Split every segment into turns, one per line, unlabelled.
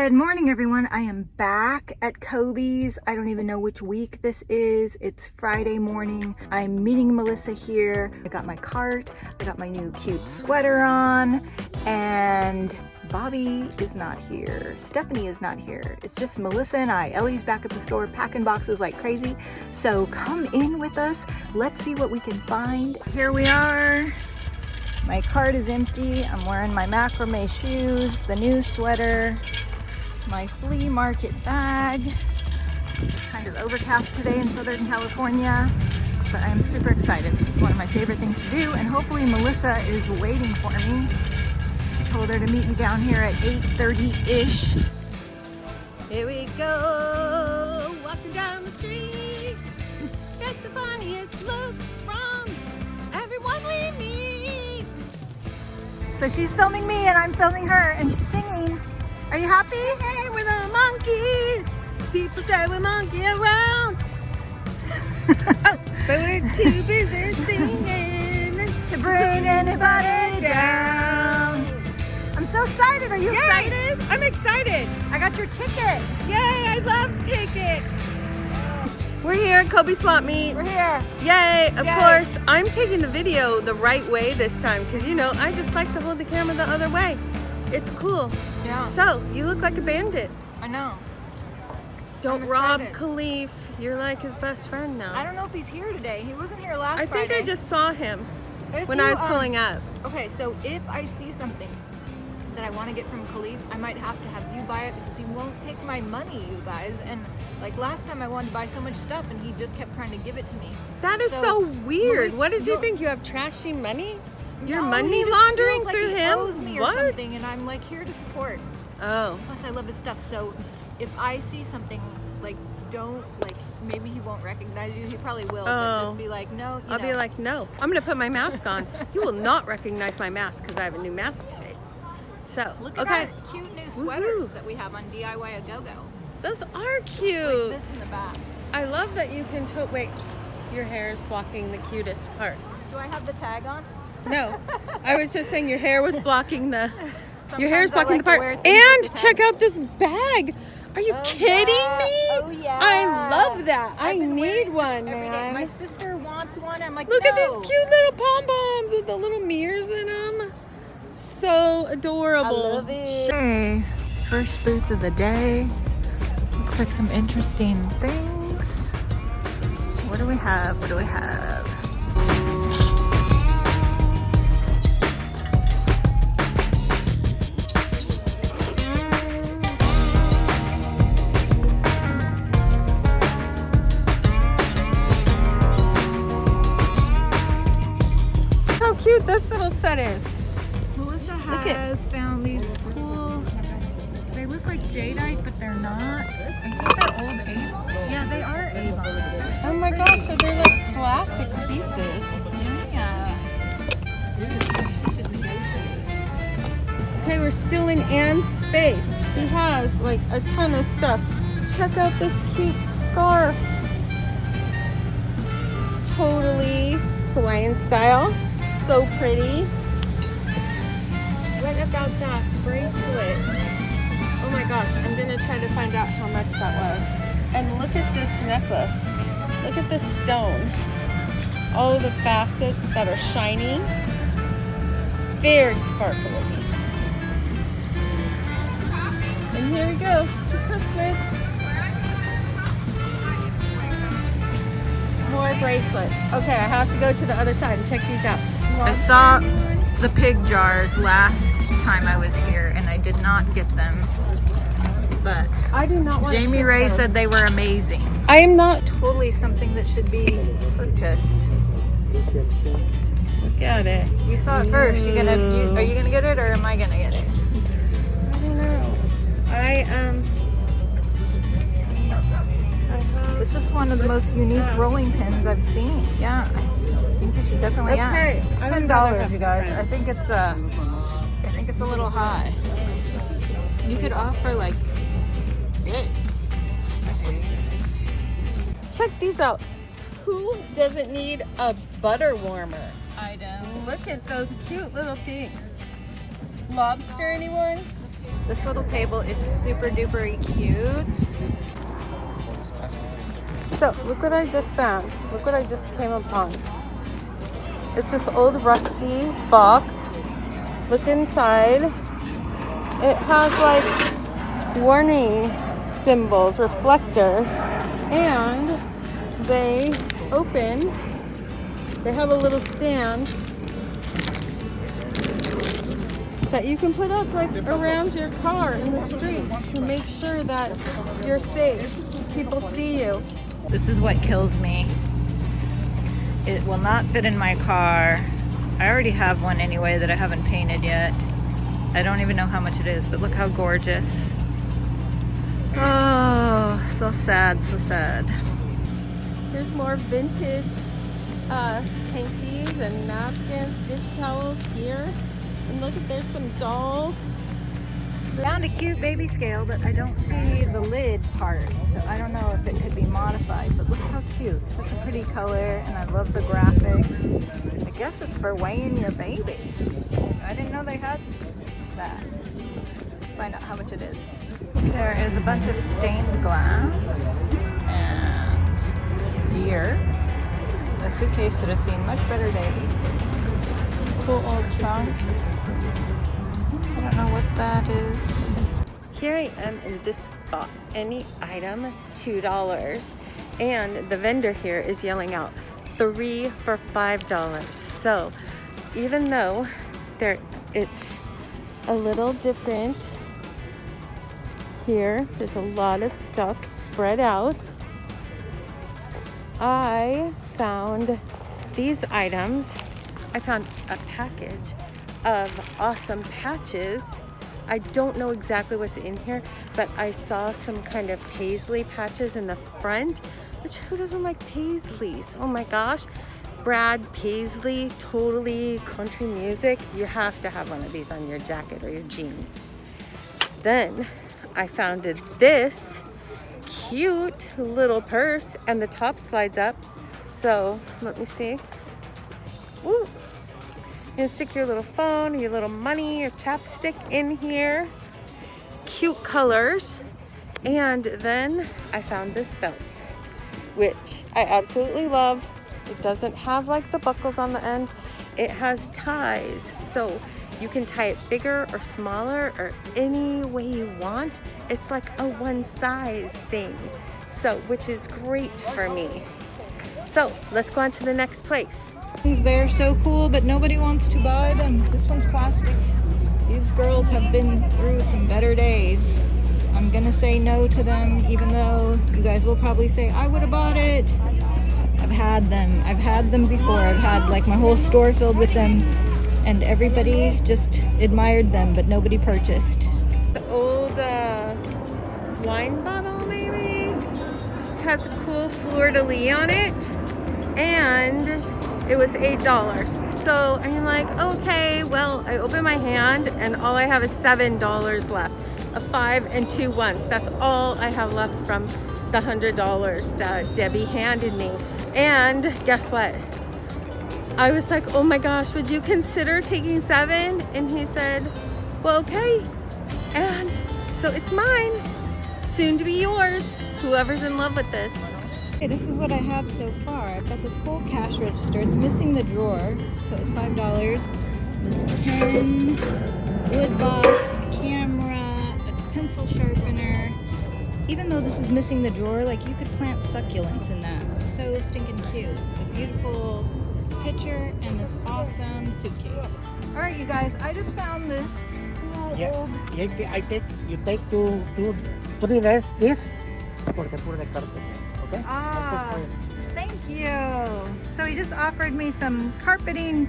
Good morning, everyone. I am back at Kobe's. I don't even know which week this is. It's Friday morning. I'm meeting Melissa here. I got my cart. I got my new cute sweater on, and Bobby is not here. Stephanie is not here. It's just Melissa and I. Ellie's back at the store packing boxes like crazy. So come in with us. Let's see what we can find. Here we are. My cart is empty. I'm wearing my macrame shoes, the new sweater, my flea market bag. It's kind of overcast today in Southern California, but I'm super excited. This is one of my favorite things to do, and hopefully Melissa is waiting for me. I told her to meet me down here at 8:30-ish.
Here we go, walking down the street. Get the funniest look from everyone we meet.
So she's filming me and I'm filming her, and she's singing. Are you happy?
Hey, we're the monkeys. People say we monkey around. But we're too busy singing
to bring anybody down. I'm so excited. Are you excited?
I'm excited.
I got your ticket.
Yay, I love tickets. We're here at Kobe Swap Meet.
We're here.
Yay, of
Yay.
course. I'm taking the video the right way this time because, you know, I just like to hold the camera the other way. It's cool.
Yeah.
So, you look like a bandit.
I know.
Don't
I'm
rob
excited.
Khalif. You're like his best friend now.
I don't know if he's here today. He wasn't here last
I think
Friday.
I just saw him
If
when
you,
I was pulling up.
Okay, so if I see something that I want to get from Khalif, I might have to have you buy it because he won't take my money, you guys. And like last time I wanted to buy so much stuff and he just kept trying to give it to me.
That is so weird. What does he think? You have trashy money? You're money laundering
like
through
he
him?
Owes me
What?
Or something, and I'm like here to support.
Oh.
Plus, I love his stuff. So if I see something, like don't like maybe he won't recognize you. He probably will, but just be like, no.
I'll be like, no. I'm gonna put my mask on. You will not recognize my mask because I have a new mask today. So
look at our cute new sweaters that we have on DIY a Go Go.
Those are cute.
Like this in the back.
I love that you can wait. Your hair is blocking the cutest part.
Do I have the tag on?
No, I was just saying your hair was blocking the. Your hair is
Sometimes
blocking
I
the part.
like to wear things
And
with the
check
tag.
out this bag. Are you kidding me?
Oh yeah.
I love that. I
I've been
need
wearing
one,
this every day.
man.
My sister wants one. I'm like,
Look at
no.
these cute little pom poms with the little mirrors in them. So adorable.
I love it. Hey, first boots of the day. Looks like some interesting things. What do we have? What do we have?
How cute this little set is.
Melissa has found these cool, they look like jadeite, but they're not. I think they're old Avon. Yeah, they are Avon.
Oh my gosh, so they're like classic pieces.
Yeah.
Okay, we're still in Anne's space. She has like a ton of stuff. Check out this cute scarf. Totally Hawaiian style. So pretty. What about that bracelet? Oh my gosh, I'm gonna try to find out how much that was. And look at this necklace. Look at this stone. All of the facets that are shiny. It's very sparkly. And here we go to Christmas. More bracelets. Okay, I have to go to the other side and check these out.
I saw the pig jars last time I was here and I did not get them, but
I do not want
Jamie Ray said they were amazing.
I am not.
Totally something that should be purchased.
Look at it.
You saw it first. Are you gonna get it or am I gonna get it?
I don't know.
This is one of the most unique rolling pins I've seen. Yeah, I think you should definitely ask.
Okay.
It's $10, you guys. I think it's a little high. You could offer like 6.
Check these out. Who doesn't need a butter warmer?
I don't.
Look at those cute little things. Lobster, anyone? This little table is super duper cute. So look what I just found. Look what I just came upon. It's this old rusty box. Look inside. It has like warning symbols, reflectors, and they open. They have a little stand that you can put up like around your car in the street to make sure that you're safe. People see you.
This is what kills me. It will not fit in my car. I already have one anyway that I haven't painted yet. I don't even know how much it is, but look how gorgeous. Oh, so sad, so sad.
Here's more vintage hankies and napkins, dish towels here. And look, there's some dolls.
Found a cute baby scale, but I don't see the lid part, so I don't know if it could be modified, but look how cute. Such a pretty color, and I love the graphics. I guess it's for weighing your baby. I didn't know they had that. Find out how much it is. There is a bunch of stained glass and deer. A suitcase that has seen much better days. Cool old trunk. I don't know what that is.
Here I am in this spot. Any item, $2. And the vendor here is yelling out 3 for $5. So even though it's a little different here, there's a lot of stuff spread out. I found these items. I found a package of awesome patches. I don't know exactly what's in here, but I saw some kind of paisley patches in the front, which who doesn't like paisleys? Oh my gosh. Brad Paisley, totally country music. You have to have one of these on your jacket or your jeans. Then I found this cute little purse, and the top slides up. So let me see. Ooh. You can stick your little phone, your little money, your chapstick in here. Cute colors. And then I found this belt, which I absolutely love. It doesn't have like the buckles on the end. It has ties, so you can tie it bigger or smaller or any way you want. It's like a one size thing, so which is great for me. So let's go on to the next place.
They're so cool, but nobody wants to buy them. This one's plastic. These girls have been through some better days. I'm gonna say no to them, even though you guys will probably say I would have bought it. I've had them. I've had them before. I've had like my whole store filled with them, and everybody just admired them, but nobody purchased.
The old wine bottle, maybe? It has a cool fleur-de-lis on it, and it was $8. So I'm like, okay, well, I open my hand and all I have is $7 left. A 5 and 2 ones. That's all I have left from the $100 that Debbie handed me. And guess what? I was like, oh my gosh, would you consider taking 7? And he said, well, okay. And so it's mine, soon to be yours, whoever's in love with this.
Okay, this is what I have so far. I've got this whole cash register. It's missing the drawer, so it's $5. This pen, wood box, camera, a pencil sharpener. Even though this is missing the drawer, like you could plant succulents in that. It's so stinking cute. A beautiful picture and this awesome suitcase. All right, you guys, I just found this cool old.
You take two, 3 days this for the carpet. Okay?
Ah, thank you. So he just offered me some carpeting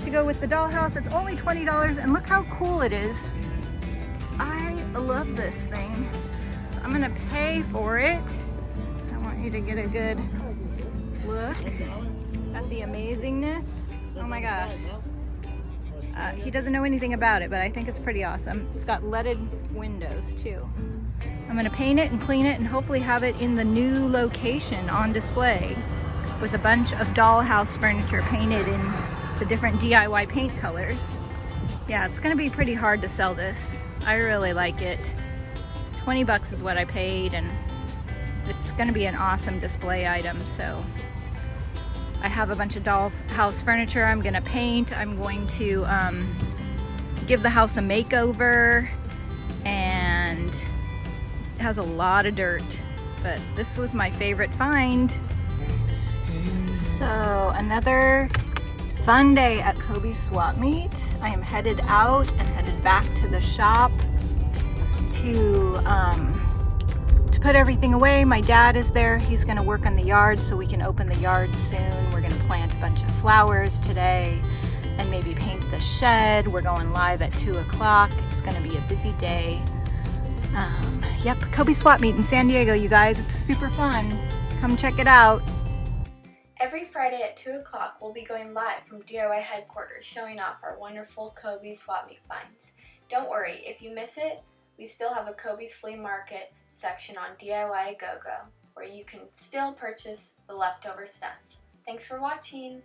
to go with the dollhouse. It's only $20, and look how cool it is. I love this thing. So I'm gonna pay for it. I want you to get a good look at the amazingness. Oh my gosh. He doesn't know anything about it, but I think it's pretty awesome. It's got leaded windows too. I'm gonna paint it and clean it and hopefully have it in the new location on display with a bunch of dollhouse furniture painted in the different DIY paint colors. Yeah, it's gonna be pretty hard to sell this. I really like it. 20 bucks is what I paid, and it's gonna be an awesome display item. So I have a bunch of dollhouse furniture I'm gonna paint. I'm going to give the house a makeover, and it has a lot of dirt, but this was my favorite find. So another fun day at Kobe's swap meet. I am headed out and headed back to the shop to put everything away. My dad is there. He's gonna work on the yard so we can open the yard soon. We're gonna plant a bunch of flowers today and maybe paint the shed. We're going live at 2 o'clock. It's gonna be a busy day. Yep, Kobe swap meet in San Diego, you guys. It's super fun. Come check it out.
Every Friday at 2 o'clock, we'll be going live from DIY headquarters showing off our wonderful Kobe's swap meet finds. Don't worry, if you miss it, we still have a Kobe's flea market section on DIY GoGo where you can still purchase the leftover stuff. Thanks for watching!